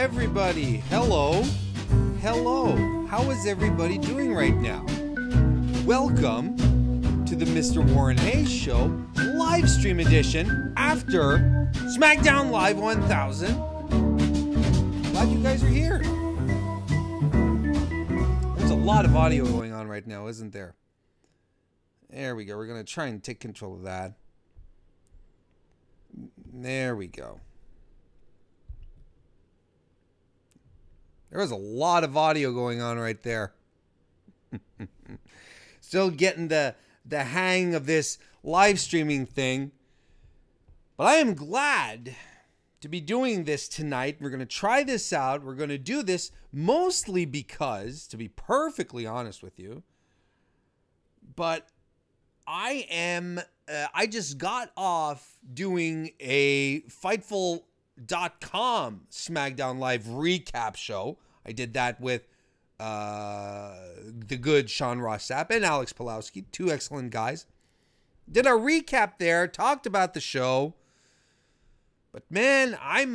everybody. Hello. Hello. How is everybody doing right now? Welcome to the Mr. Warren Hayes Show live stream edition after Smackdown Live 1000. Glad you guys are here. There's a lot of audio going on right now, isn't there? There we go. We're going to try and take control of that. There we go. There was a lot of audio going on right there. Still getting the hang of this live streaming thing. But I am glad to be doing this tonight. We're going to try this out. We're going to do this mostly because, to be perfectly honest with you, but I just got off doing a Fightful.com SmackDown Live recap show. I did that with the good Sean Ross Sapp and Alex Pulowski, two excellent guys. Did a recap there, talked about the show. But man, I'm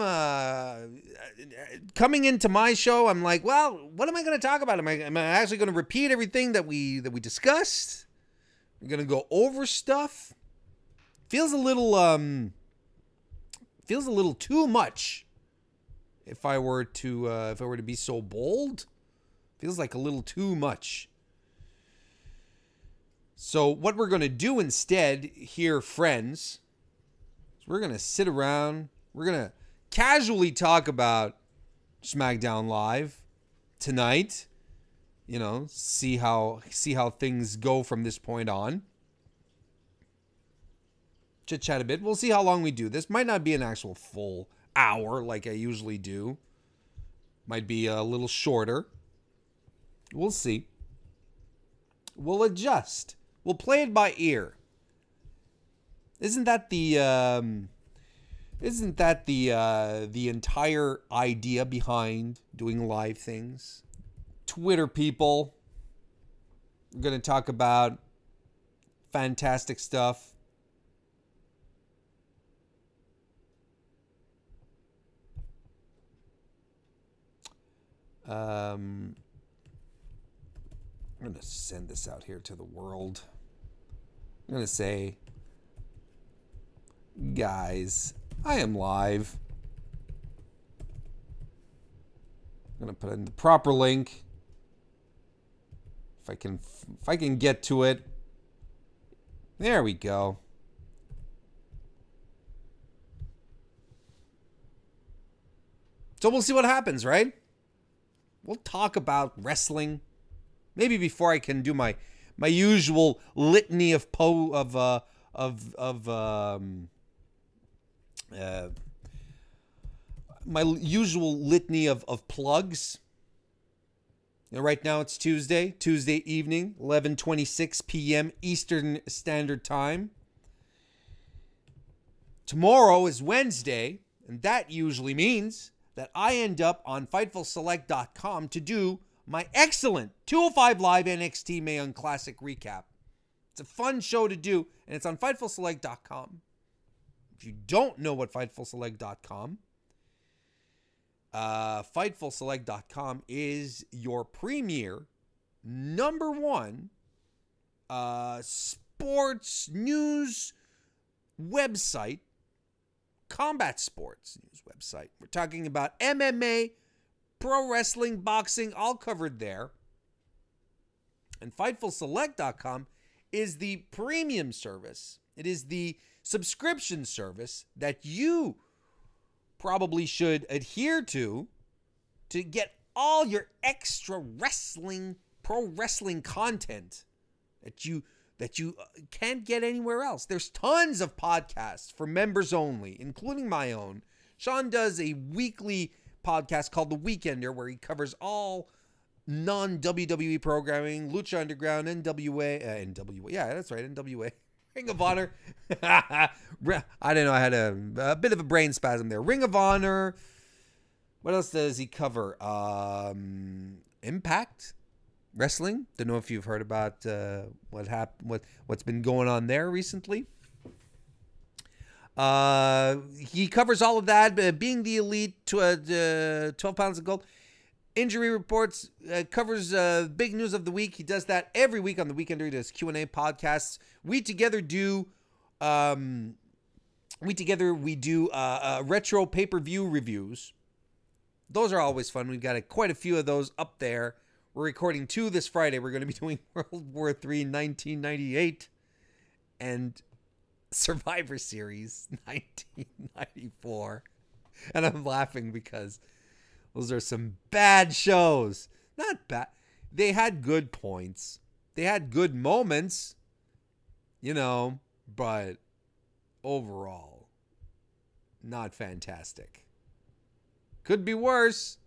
coming into my show. I'm like, well, what am I going to talk about? Am I actually going to repeat everything that we discussed? We're going to go over stuff. Feels a little too much. If I were to be so bold, feels like a little too much. So what we're going to do instead here, friends, is we're going to sit around. We're going to casually talk about SmackDown Live tonight. You know, see how things go from this point on. Chit chat a bit. We'll see how long we do this. Might not be an actual full hour like I usually do. Might be a little shorter. We'll see. We'll adjust. We'll play it by ear. Isn't that the entire idea behind doing live things? Twitter people. We're going to talk about fantastic stuff. I'm going to send this out here to the world. I'm going to say, guys, I am live. I'm going to put in the proper link. If I can get to it. There we go. So we'll see what happens, right? We'll talk about wrestling. Maybe before I can do my usual litany of my usual litany of plugs. You know, right now it's Tuesday evening, 11:26 p.m. Eastern Standard Time. Tomorrow is Wednesday, and that usually means that I end up on FightfulSelect.com to do my excellent 205 Live NXT Mae Young Classic recap. It's a fun show to do, and it's on FightfulSelect.com. If you don't know what FightfulSelect.com, FightfulSelect.com is your premier #1 sports news website, combat sports news website. We're talking about MMA, pro wrestling, boxing, all covered there. And FightfulSelect.com is the premium service. It is the subscription service that you probably should adhere to get all your extra wrestling, pro wrestling content that you can't get anywhere else. There's tons of podcasts for members only, including my own. Sean does a weekly podcast called The Weekender, where he covers all non-WWE programming, Lucha Underground, NWA, yeah, that's right, NWA, Ring of Honor. I don't know, I had a bit of a brain spasm there. Ring of Honor. What else does he cover? Impact Wrestling. Don't know if you've heard about what's been going on there recently. He covers all of that, being the elite to 12 pounds of gold. Injury reports, covers big news of the week. He does that every week on the Weekender. He does Q&A podcasts. We together do retro pay-per-view reviews. Those are always fun. We've got quite a few of those up there. We're recording 2 this Friday. We're going to be doing World War III 1998 and Survivor Series 1994. And I'm laughing because those are some bad shows. Not bad. They had good points. They had good moments, but overall, not fantastic. Could be worse.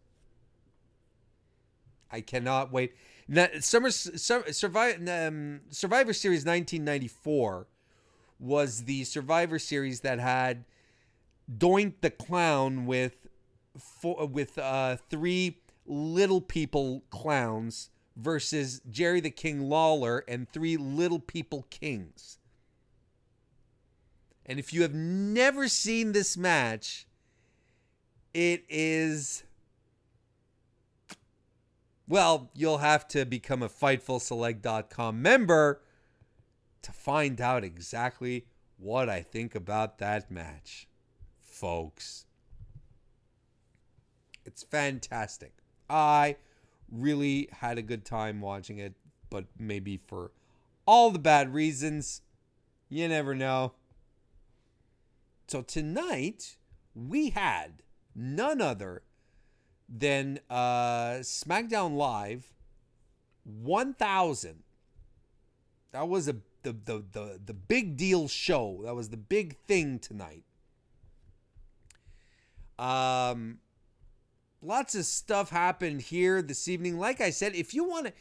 I cannot wait. Now, Survivor Series 1994 was the Survivor Series that had Doink the Clown with 3 little people clowns versus Jerry the King Lawler and 3 little people kings. And if you have never seen this match, it is, well, you'll have to become a FightfulSelect.com member to find out exactly what I think about that match, folks. It's fantastic. I really had a good time watching it, but maybe for all the bad reasons. You never know. So tonight, we had none other than Smackdown Live 1000. That was the big deal show. That was the big thing tonight. Lots of stuff happened here this evening. Like I said, if you want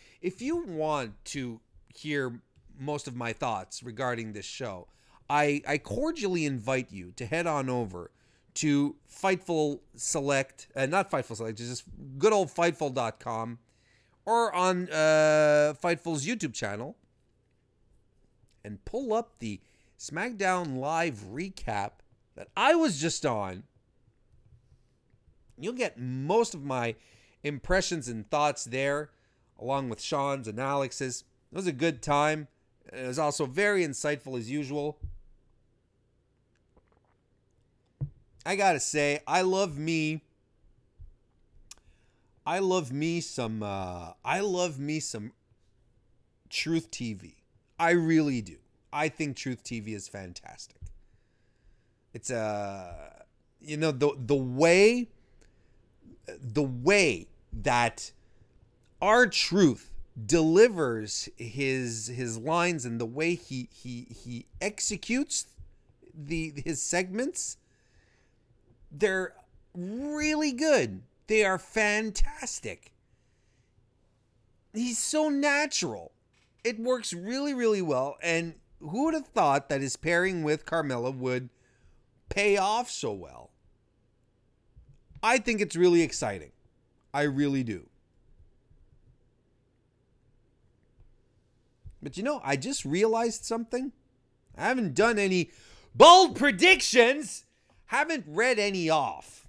to hear most of my thoughts regarding this show, I cordially invite you to head on over to Fightful Select, not Fightful Select, just good old Fightful.com, or on Fightful's YouTube channel, and pull up the Smackdown Live recap that I was just on. You'll get most of my impressions and thoughts there, along with Sean's and Alex's. It was a good time. It was also very insightful as usual. I gotta say, I love me some Truth TV. I really do. I think Truth TV is fantastic. It's the way that R-Truth delivers his lines and the way he executes his segments, they're really good. They are fantastic. He's so natural. It works really, really well. And who would have thought that his pairing with Carmella would pay off so well? I think it's really exciting. I really do. But I just realized something. I haven't done any bold predictions. Haven't read any off.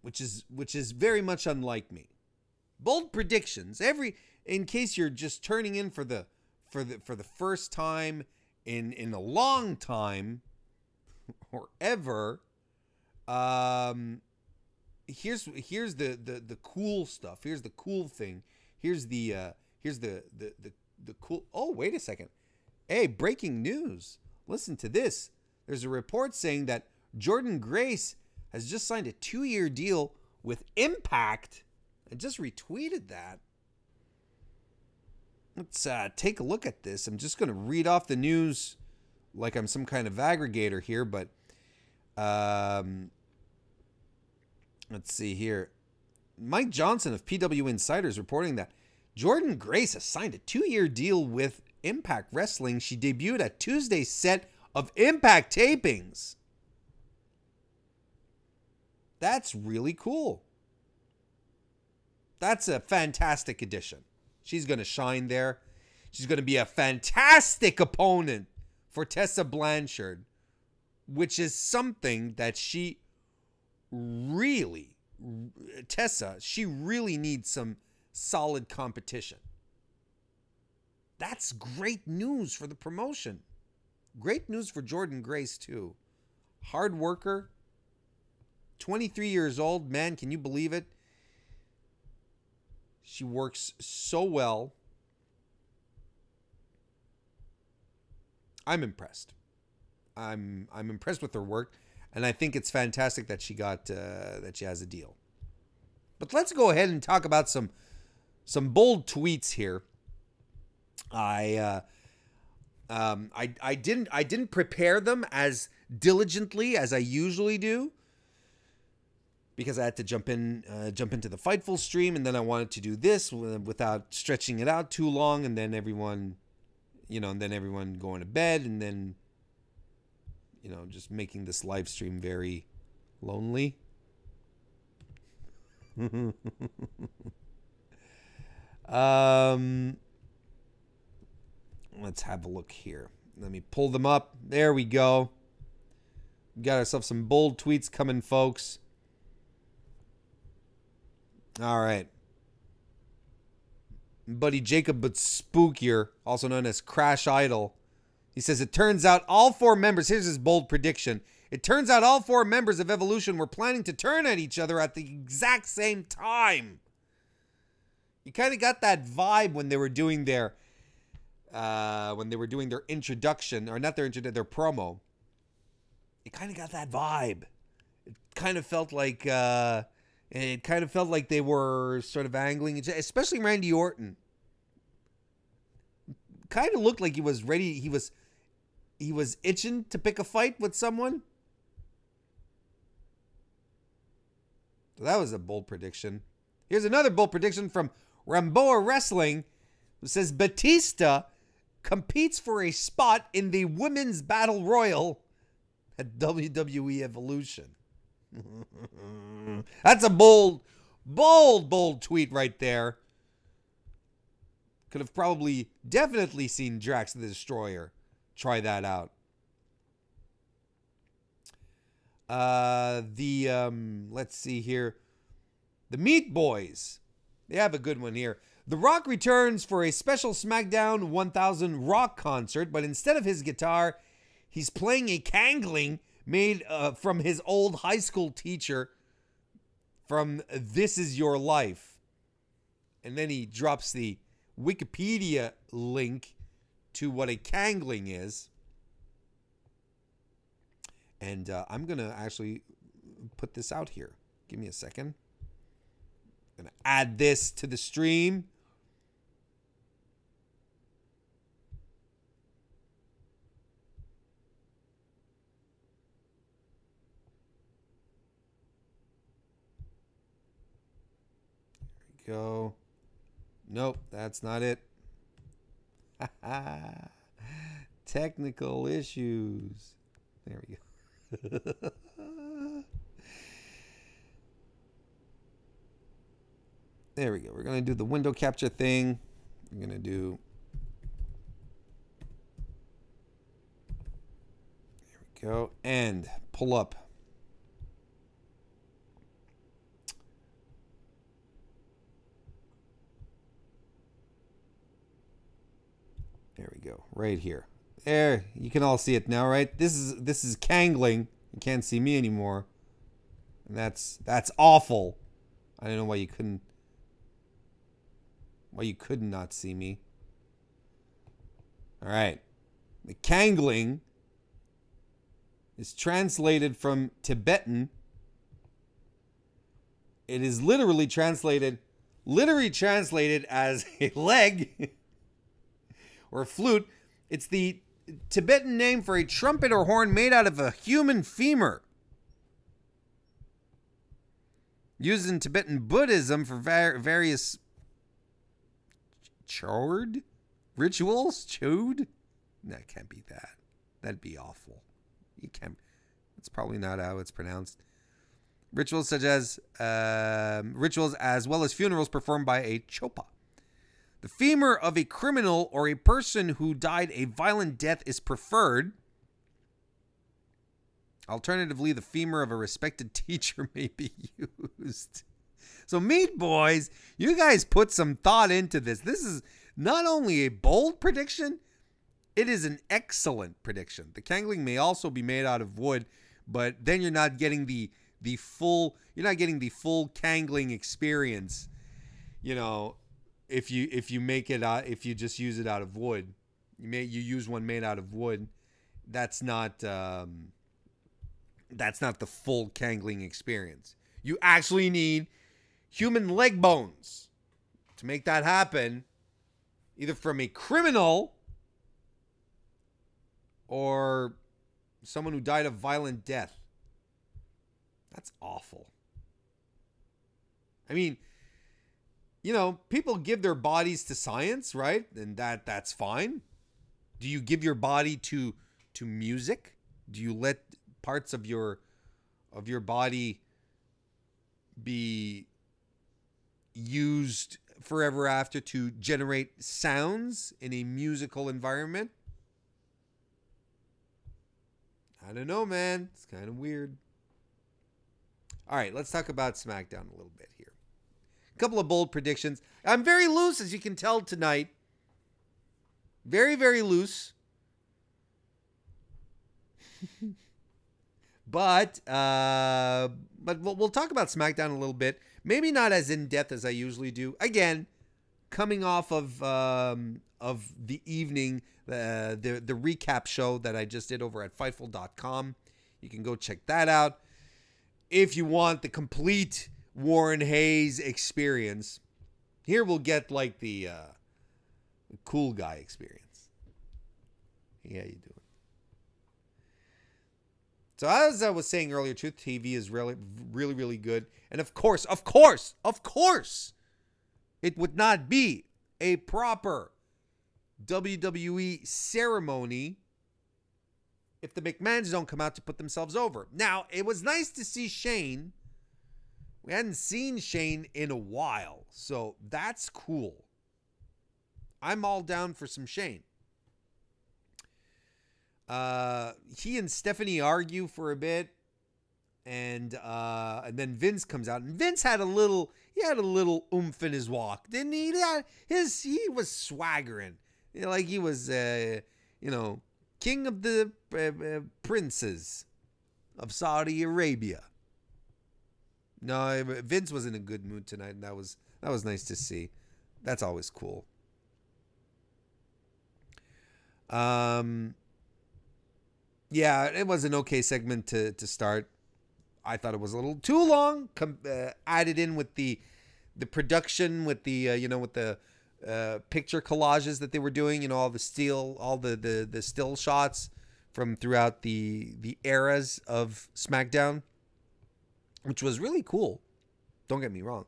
Which is very much unlike me. Bold predictions. In case you're just turning in for the first time in a long time or ever, here's the cool stuff. Here's the cool thing. Here's the cool. Oh, wait a second. Hey, breaking news. Listen to this. There's a report saying that Jordan Grace has just signed a 2-year deal with Impact. I just retweeted that. Let's take a look at this. I'm just going to read off the news like I'm some kind of aggregator here, but let's see here. Mike Johnson of PW Insiders reporting that Jordan Grace has signed a 2-year deal with Impact Wrestling. She debuted at Tuesday's set of Impact tapings. That's really cool. That's a fantastic addition. She's going to shine there. She's going to be a fantastic opponent for Tessa Blanchard, which is something that she really needs some solid competition. That's great news for the promotion. Great news for Jordynne Grace, too. Hard worker. 23 years old. Man, can you believe it? She works so well. I'm impressed. I'm impressed with her work, and I think it's fantastic that she got that she has a deal. But let's go ahead and talk about some bold tweets here. I didn't prepare them as diligently as I usually do, because I had to jump into the Fightful stream, and then I wanted to do this without stretching it out too long, and then everyone going to bed, and then just making this live stream very lonely. Let's have a look here. Let me pull them up. There we go. We got ourselves some bold tweets coming, folks. All right. Buddy Jacob but Spookier, also known as Crash Idol. He says, it turns out all 4 members, here's his bold prediction. It turns out all 4 members of Evolution were planning to turn at each other at the exact same time. You kind of got that vibe when they were doing their introduction, or not their introduction, their promo. You kind of got that vibe. It kind of felt like they were sort of angling each other, especially Randy Orton. Kind of looked like he was ready. He was itching to pick a fight with someone. So that was a bold prediction. Here's another bold prediction from Ramboa Wrestling, who says Batista competes for a spot in the Women's Battle Royal at WWE Evolution. That's a bold tweet right there. Could have definitely seen Drax the Destroyer try that out. Let's see here. The Meat Boys. They have a good one here. The Rock returns for a special Smackdown 1000 Rock concert, but instead of his guitar, he's playing a kangling made from his old high school teacher from This Is Your Life. And then he drops the Wikipedia link to what a kangling is. And I'm going to actually put this out here. Give me a second. I'm going to add this to the stream. There we go. Nope, that's not it. Technical issues. There we go. There we go. We're going to do the window capture thing. We're going to do... There we go. And pull up. There we go. Right here. There. You can all see it now, right? This is kangling. You can't see me anymore. And that's awful. I don't know why you couldn't not see me. All right. The kangling is translated from Tibetan. It is literally translated as a leg or a flute. It's the Tibetan name for a trumpet or horn made out of a human femur. Used in Tibetan Buddhism for various chode rituals. Chode? That can't be that. That'd be awful. You can't. That's probably not how it's pronounced. Rituals such as rituals as well as funerals performed by a chopa. The femur of a criminal or a person who died a violent death is preferred. Alternatively, the femur of a respected teacher may be used. So, Meat Boys, you guys put some thought into this. This is not only a bold prediction, it is an excellent prediction. The Kangling may also be made out of wood, but then you're not getting the full Kangling experience. You know, if you make it if you just use it out of wood, you use one made out of wood. That's not the full Kangling experience. You actually need human leg bones to make that happen, either from a criminal or someone who died a violent death. That's awful. I mean, you know, people give their bodies to science, right? And that's fine. Do you give your body to music? Do you let parts of your body be used forever after to generate sounds in a musical environment? I don't know, man. It's kind of weird. All right, let's talk about Smackdown a little bit here. A couple of bold predictions. I'm very loose, as you can tell tonight. Very, very loose. But we'll talk about Smackdown a little bit. Maybe not as in depth as I usually do. Again, coming off of the evening, the recap show that I just did over at Fightful.com. You can go check that out if you want the complete Warren Hayes experience. Here we'll get like the cool guy experience. Yeah, you doing? So as I was saying earlier, Truth TV is really, really, really good. And of course, it would not be a proper WWE ceremony if the McMahons don't come out to put themselves over. Now, it was nice to see Shane. We hadn't seen Shane in a while, so that's cool. I'm all down for some Shane. He and Stephanie argue for a bit, and then Vince comes out, and Vince had a little oomph in his walk, didn't he? He was swaggering, like he was, king of the princes of Saudi Arabia. No, Vince was in a good mood tonight, and that was nice to see. That's always cool. Yeah, it was an okay segment to start. I thought it was a little too long. Added in with the production, with the picture collages that they were doing, all the still shots from throughout the eras of SmackDown, which was really cool. Don't get me wrong.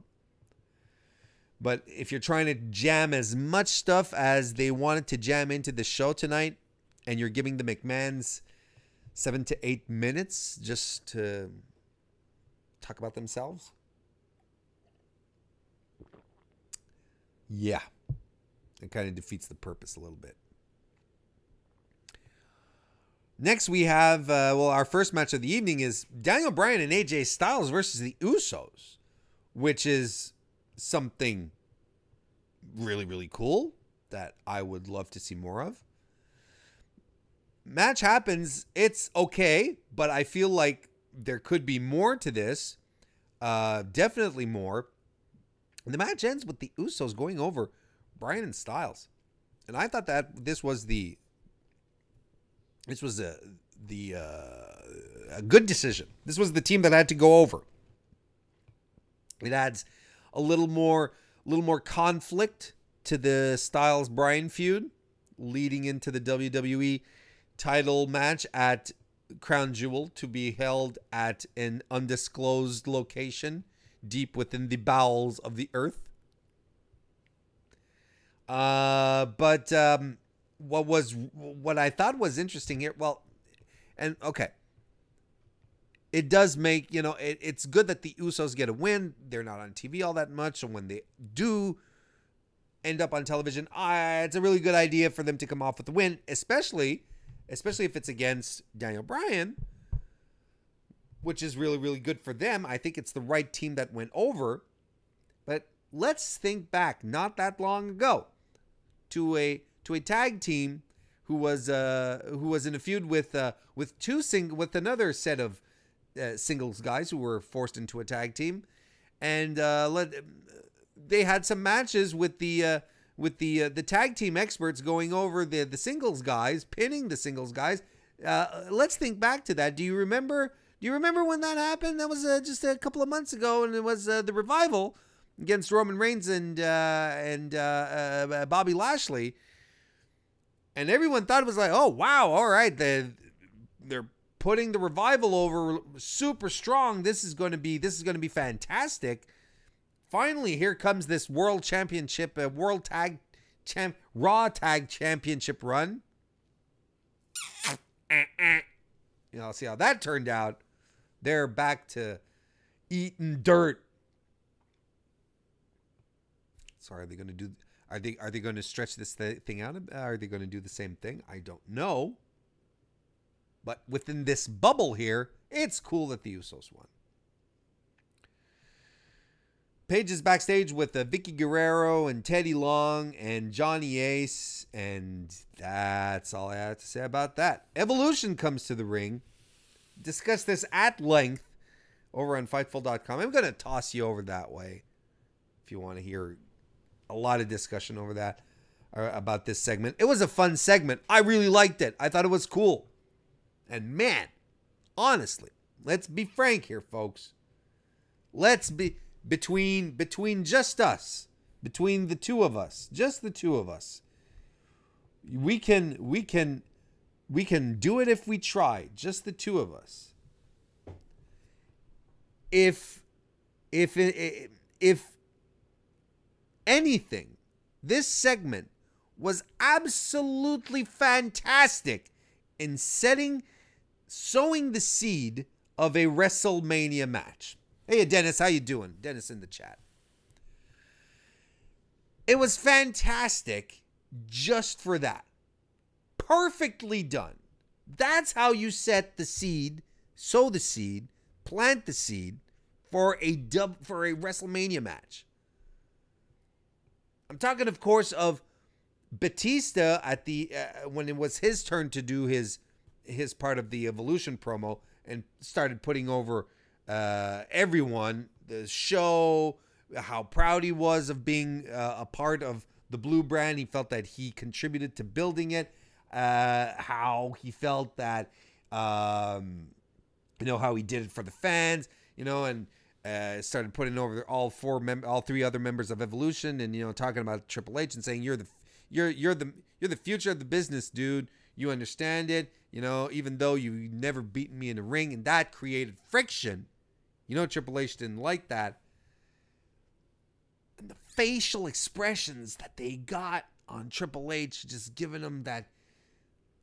But if you're trying to jam as much stuff as they wanted to jam into the show tonight, and you're giving the McMahons 7 to 8 minutes just to talk about themselves, yeah, it kind of defeats the purpose a little bit. Next, we have, our first match of the evening is Daniel Bryan and AJ Styles versus the Usos, which is something really, really cool that I would love to see more of. Match happens. It's okay, but I feel like there could be more to this. Definitely more. And the match ends with the Usos going over Bryan and Styles. And I thought that this was a good decision. This was the team that had to go over. It adds a little more conflict to the Styles Bryan feud, leading into the WWE title match at Crown Jewel, to be held at an undisclosed location deep within the bowels of the earth. But what I thought was interesting here, it does make, it's good that the Usos get a win. They're not on TV all that much, and when they do, end up on television, it's a really good idea for them to come off with the win, especially if it's against Daniel Bryan, which is really, really good for them. I think it's the right team that went over. But let's think back not that long ago to a tag team who was in a feud with another set of singles guys who were forced into a tag team, and they had some matches with the tag team experts going over the singles guys, pinning the singles guys. Let's think back to that. Do you remember when that happened? That was just a couple of months ago, and it was the Revival against Roman Reigns and Bobby Lashley. And everyone thought it was like, oh wow, all right, they're putting the Revival over super strong. This is going to be fantastic. Finally, here comes this World Championship, Raw Tag Championship run. See how that turned out. They're back to eating dirt. So are they going to do? Are they going to stretch this thing out? Are they going to do the same thing? I don't know. But within this bubble here, it's cool that the Usos won. Paige is backstage with Vicky Guerrero and Teddy Long and Johnny Ace, and that's all I have to say about that. Evolution comes to the ring. Discuss this at length over on Fightful.com. I'm going to toss you over that way if you want to hear a lot of discussion over that, about this segment. It was a fun segment. I really liked it. I thought it was cool. And man, honestly, let's be frank here, folks. Let's be between just us, between the two of us, just the two of us. We can do it if we try, just the two of us. If anything, this segment was absolutely fantastic in sowing the seed of a WrestleMania match. Hey, Dennis, how you doing? Dennis in the chat. It was fantastic just for that. Perfectly done. That's how you set the seed, sow the seed, plant the seed for a WrestleMania match. I'm talking, of course, of Batista at the when it was his turn to do his part of the Evolution promo and started putting over everyone, the show, how proud he was of being a part of the Blue Brand. He felt that he contributed to building it. How he felt that, how he did it for the fans, and started putting over all three other members of Evolution, and talking about Triple H and saying you're the future of the business, dude. You understand it, even though you never beaten me in the ring, and that created friction. Triple H didn't like that. And the facial expressions that they got on Triple H, just giving him that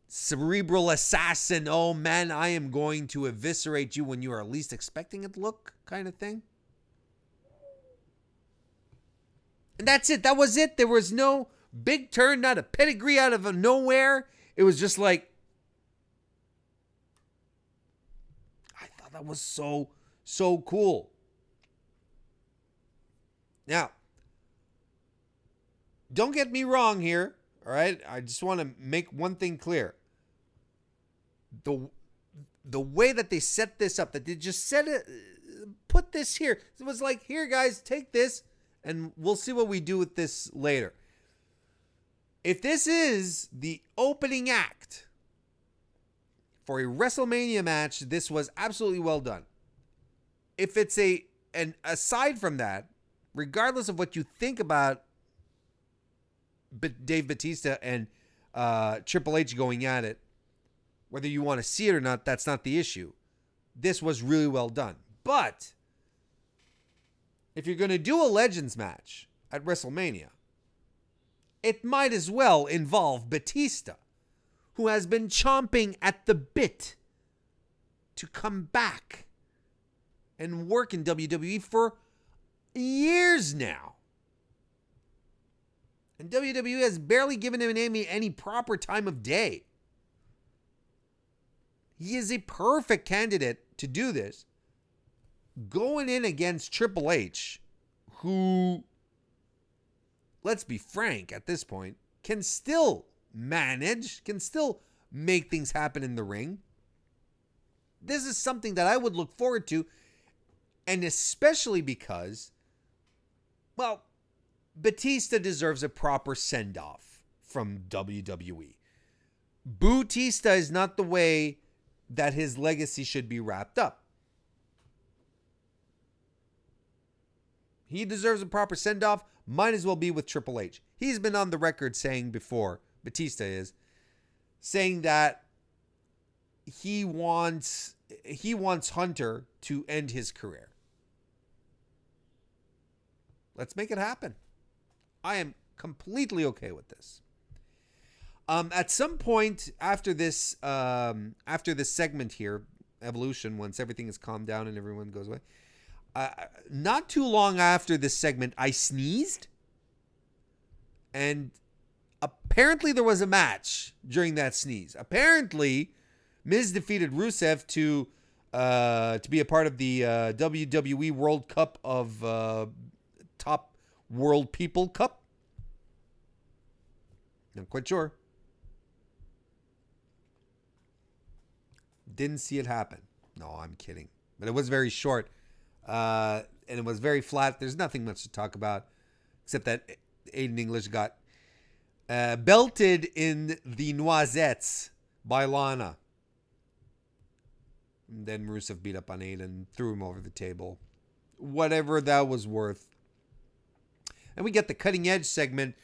cerebral assassin, oh man, I am going to eviscerate you when you are least expecting it look kind of thing. And that's it. That was it. There was no big turn, not a pedigree out of nowhere. It was just like, I thought that was so cool. Now, don't get me wrong here, all right? I just want to make one thing clear. The way that they set this up, that they just set it, put this here. It was like, here, guys, take this, and we'll see what we do with this later. If this is the opening act for a WrestleMania match, this was absolutely well done. If it's and aside from that, regardless of what you think about Dave Batista and Triple H going at it, whether you want to see it or not, that's not the issue. This was really well done. But if you're going to do a Legends match at WrestleMania, it might as well involve Batista, who has been chomping at the bit to come back and work in WWE for years now. And WWE has barely given him any proper time of day. He is a perfect candidate to do this. Going in against Triple H, who, let's be frank at this point, can still manage, can still make things happen in the ring. This is something that I would look forward to, and especially because, well, Batista deserves a proper send-off from WWE. Batista is not the way that his legacy should be wrapped up. He deserves a proper send-off. Might as well be with Triple H. He's been on the record saying before, Batista is, saying that he wants Hunter to end his career. Let's make it happen. I am completely okay with this. At some point after this segment here, Evolution, once everything is calmed down and everyone goes away, not too long after this segment, I sneezed, and apparently there was a match during that sneeze. Apparently, Miz defeated Rusev to be a part of the WWE World Cup of Top World People Cup. Not quite sure. Didn't see it happen. No, I'm kidding. But it was very short. And it was very flat. There's nothing much to talk about. Except that Aiden English got belted in the noisettes by Lana. And then Rusev beat up on Aiden, threw him over the table. Whatever that was worth. And we get the cutting edge segment.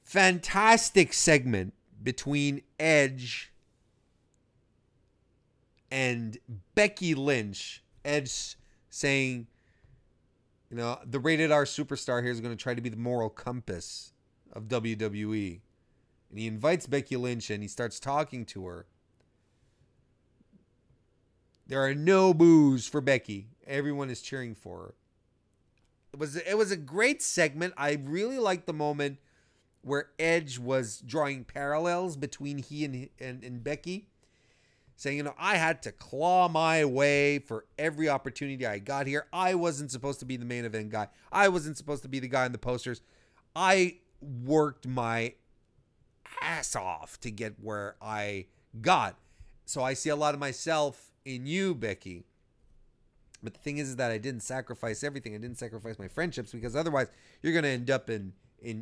Fantastic segment between Edge and Becky Lynch. Edge saying, you know, the rated R superstar here is going to try to be the moral compass of WWE. And he invites Becky Lynch and he starts talking to her. There are no boos for Becky. Everyone is cheering for her. It was a great segment. I really liked the moment where Edge was drawing parallels between he and Becky. Saying, you know, I had to claw my way for every opportunity I got here. I wasn't supposed to be the main event guy. I wasn't supposed to be the guy on the posters. I worked my ass off to get where I got. So I see a lot of myself in you, Becky. But the thing is that I didn't sacrifice everything. I didn't sacrifice my friendships, because otherwise you're going to end up in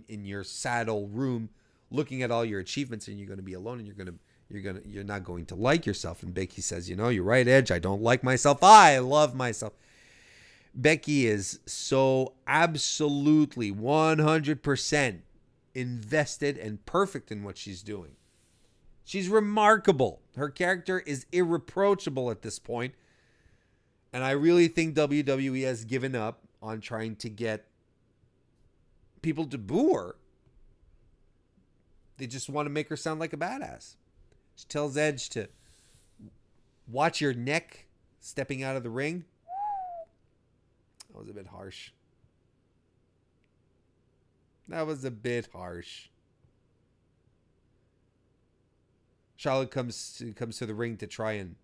your saddle room looking at all your achievements, and you're going to be alone, and you're not going to like yourself. And Becky says, you know, you're right, Edge. I don't like myself. I love myself. Becky is so absolutely 100% invested and perfect in what she's doing. She's remarkable. Her character is irreproachable at this point. And I really think WWE has given up on trying to get people to boo her. They just want to make her sound like a badass. She tells Edge to watch your neck stepping out of the ring. That was a bit harsh. That was a bit harsh. Charlotte comes to the ring to try and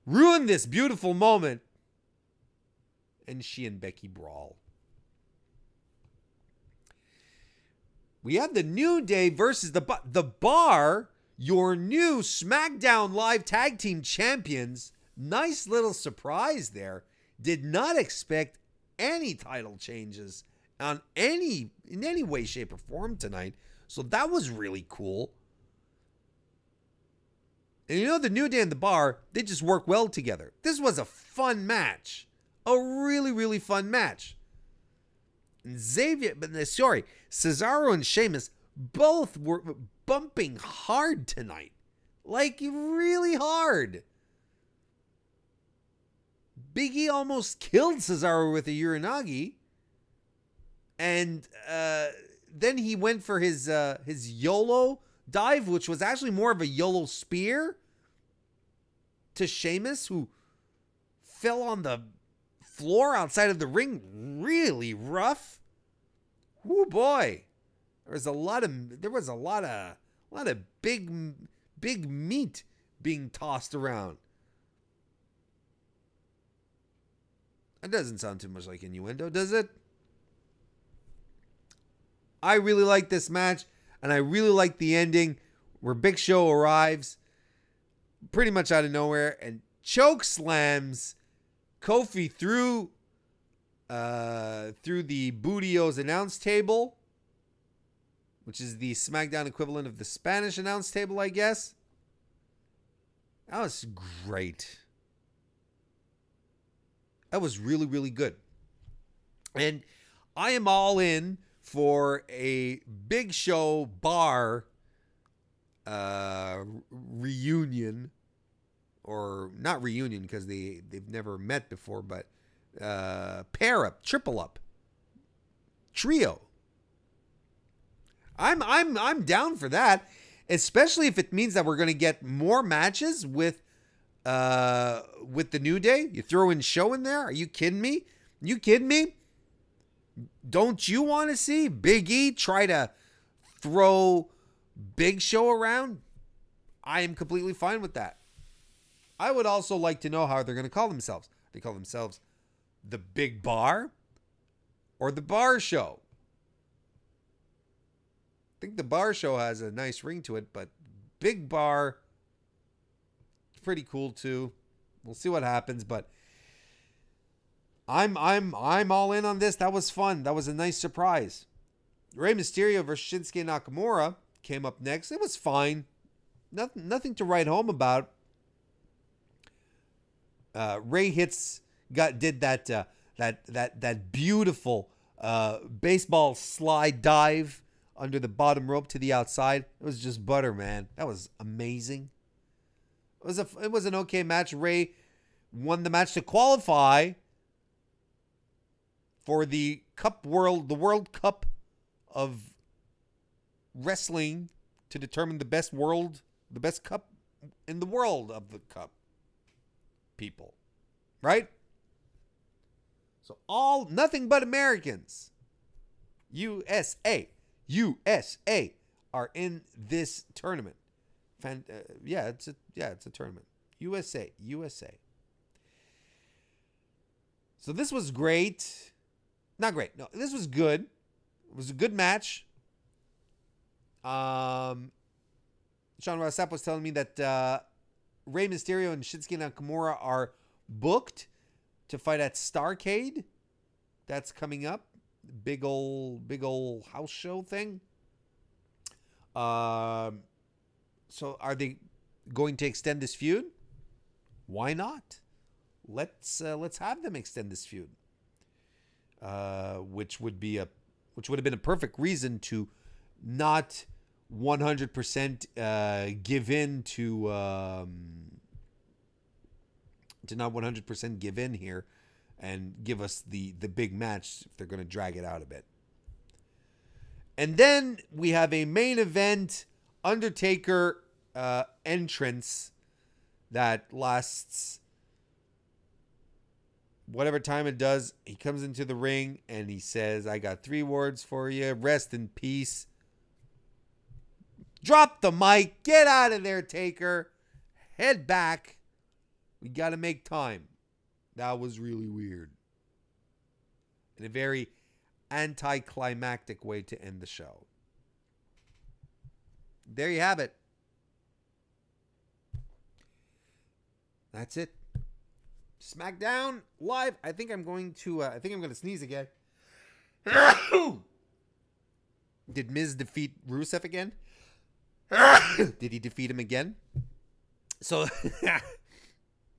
ruin this beautiful moment. And she and Becky brawl. We have the New Day versus the Bar, your new SmackDown Live Tag Team Champions. Nice little surprise there. Did not expect any title changes in any way, shape, or form tonight. So that was really cool. And you know, the New Day and the Bar, they just work well together. This was a fun match. A really, really fun match. And Cesaro and Sheamus both were bumping hard tonight. Like, really hard. Big E almost killed Cesaro with a Uranagi. And then he went for his YOLO dive, which was actually more of a YOLO spear to Sheamus, who fell on the floor outside of the ring. Really rough. Oh boy. There was a lot of big meat being tossed around. That doesn't sound too much like innuendo, does it? I really like this match, and I really like the ending where Big Show arrives pretty much out of nowhere and choke slams Kofi through the Booty-O's announce table, which is the SmackDown equivalent of the Spanish announce table, I guess. That was great. That was really, really good. And I am all in for a Big Show bar reunion. Or not reunion because they've never met before, but pair up, triple up, trio. I'm down for that, especially if it means that we're going to get more matches with the New Day. You throw in Show in there? Are you kidding me? You kidding me? Don't you want to see Big E try to throw Big Show around? I am completely fine with that. I would also like to know how they're going to call themselves. They call themselves the Big Bar or the Bar Show. I think the Bar Show has a nice ring to it, but Big Bar, pretty cool too. We'll see what happens, but I'm all in on this. That was fun. That was a nice surprise. Rey Mysterio versus Shinsuke Nakamura came up next. It was fine. Nothing to write home about. Rey did that beautiful baseball slide dive under the bottom rope to the outside. It was just butter, man. That was amazing. It was an okay match. Rey won the match to qualify for the World Cup of Wrestling, to determine the best cup in the world of the cup people, right? So nothing but Americans, USA are in this tournament. It's a tournament. USA. So this was great. Not great. No, this was good. It was a good match. Sean Rossap was telling me that Rey Mysterio and Shinsuke Nakamura are booked to fight at Starrcade. That's coming up. Big ol' house show thing. So are they going to extend this feud? Why not? Let's have them extend this feud. Which would have been a perfect reason to not 100% give in to not 100% give in here and give us the big match if they're going to drag it out a bit. And then we have a main event Undertaker entrance that lasts whatever time it does. He comes into the ring and he says, "I got 3 words for you. Rest in peace." Drop the mic. Get out of there, Taker. Head back. We got to make time. That was really weird. In a very anticlimactic way to end the show. There you have it. That's it. Smackdown live. I think I'm going to sneeze again. Did Miz defeat Rusev again? Did he defeat him again? So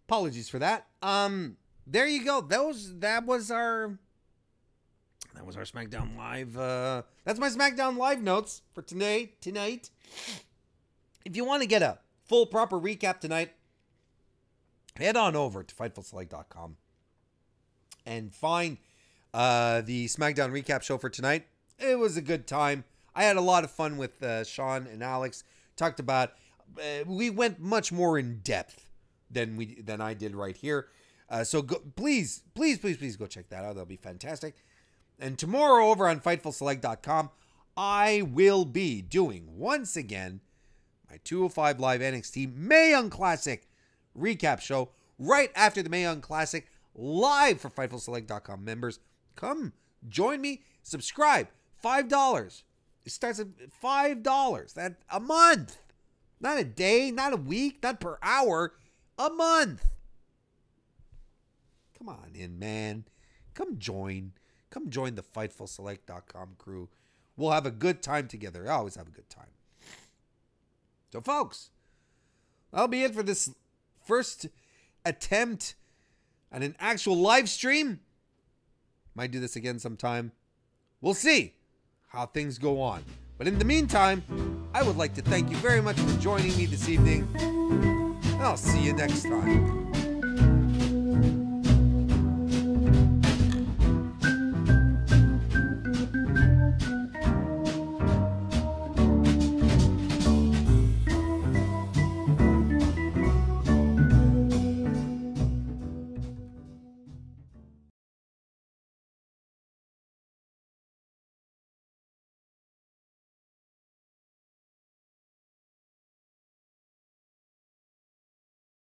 apologies for that. There you go. That was our SmackDown Live. That's my SmackDown Live notes for tonight. If you want to get a full proper recap tonight, head on over to FightfulSelect.com and find the SmackDown recap show for tonight. It was a good time. I had a lot of fun with Sean and Alex. Talked about, we went much more in depth than I did right here. So please go check that out. That'll be fantastic. And tomorrow over on FightfulSelect.com, I will be doing once again my 205 Live NXT Mae Young Classic recap show right after the Mae Young Classic live for FightfulSelect.com members. Come join me, subscribe, $5. It starts at $5. That a month. Not a day, not a week, not per hour, a month. Come on in, man. Come join. Come join the FightfulSelect.com crew. We'll have a good time together. I always have a good time. So, folks, that'll be it for this first attempt at an actual live stream. Might do this again sometime. We'll see how things go on. But in the meantime, I would like to thank you very much for joining me this evening. And I'll see you next time.